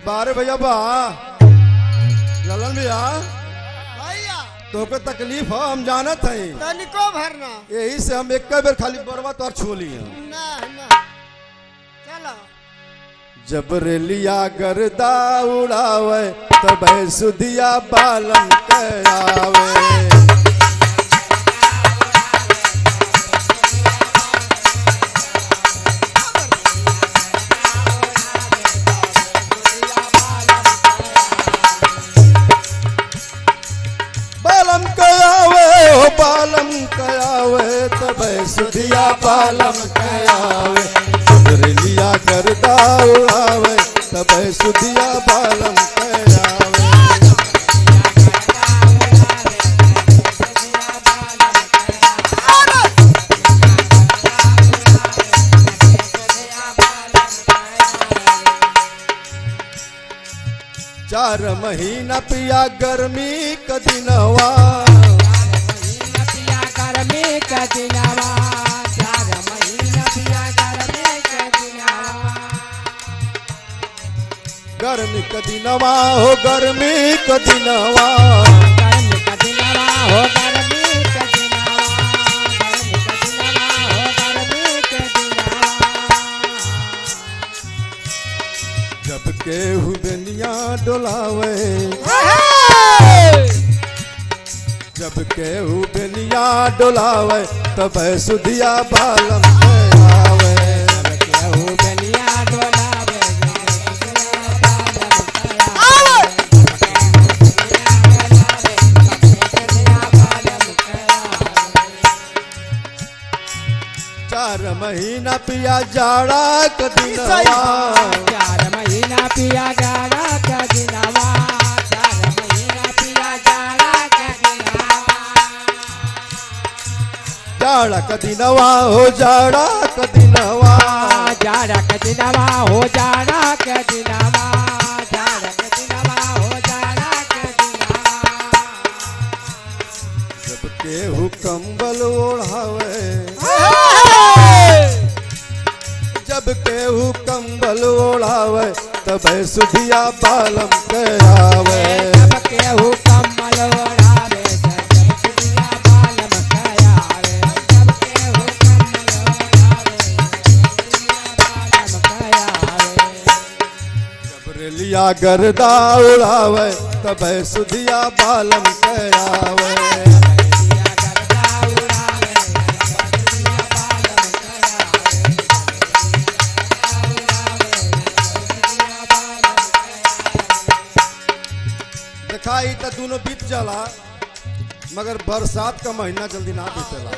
बारे भैया बा ललन भैया भैया तो को तकलीफ हो हम जानत है तनिको भरना यही से हम एक बेर खाली बरवा तो छू लिए ना ना चलो जब रेलिया गर्दा उड़ावे तब सुधिया बालम करावे बालम कयावे तब सुधिया बालम कयावे रेलिया गर्दा उड़ावे तब सुधिया बालम कयावे चार महीना पिया गर्मी कदिनवा गर्मी का दिनवा 4 महीना पिया गर्मी का दिनवा गर्मी कदिनवा हो गर्मी कदिनवा गर्मी का दिनवा हो गर्मी का दिनवा गर्मी का दिनवा हो गर्मी का दिनवा जब केहू बेनिया डोलावे जब केहू बेनिया डोलावे तब सुधिया बालम करावे केहू बेनिया डोलावे चार महीना पिया जाड़ा कदिनवा 4 महीना पिया जाड़ा का दिनवा 4 महीना पिया जाड़ा का दिनवा जाड़ा कदिनवा हो जाड़ा कदिनवा जाड़ा का दिनवा हो जाड़ा का दिनवा जाड़ा का दिनवा हो जाड़ा का दिनवा जब केहू कंबल ओढ़ावे जब केहू कंबल ओढ़ावे तब सुधिया बालम करावे जब केहू कम्बल ओढ़ावे जब सुधिया बालम करावे जब केहू कम्बल ओढ़ावे जब सुधिया बालम करावे जब रेलिया गर्दा उड़ावे तब सुधिया बालम करावे सुधिया गर्दा उड़ावे जब सुधिया बालम करावे दिखाई तो दोनों बीत जाला मगर बरसात का महीना जल्दी ना बीतेला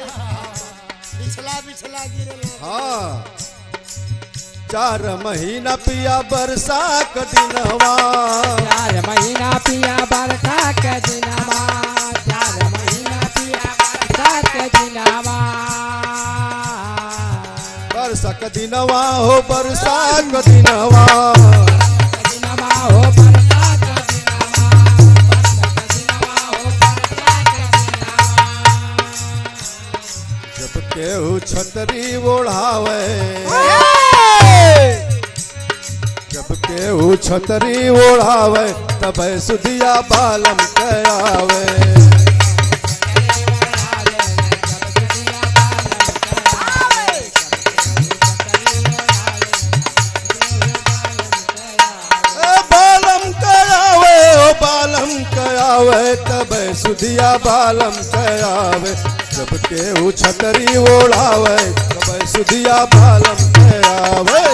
बिछला बिछला गिरलो हाँ 4 महीना पिया बरसा कदिनवा 4 महीना पिया बरसा के दिनवा 4 महीना पिया बरसा के दिनवा बरसा कदिनवा हो बरसा कदिनवा दिनवा हो बरसा के दिनवा बरसा के दिनवा हो बरसा के दिनवा जब केहू छतरी ओढ़ावे जब केहू छतरी ओढ़ावे तब सुधिया बालम करावे बालम करावे ओ बालम करावे तब सुधिया बालम करावे जब केहू छतरी ओढ़ावे तब सुधिया बालम करावे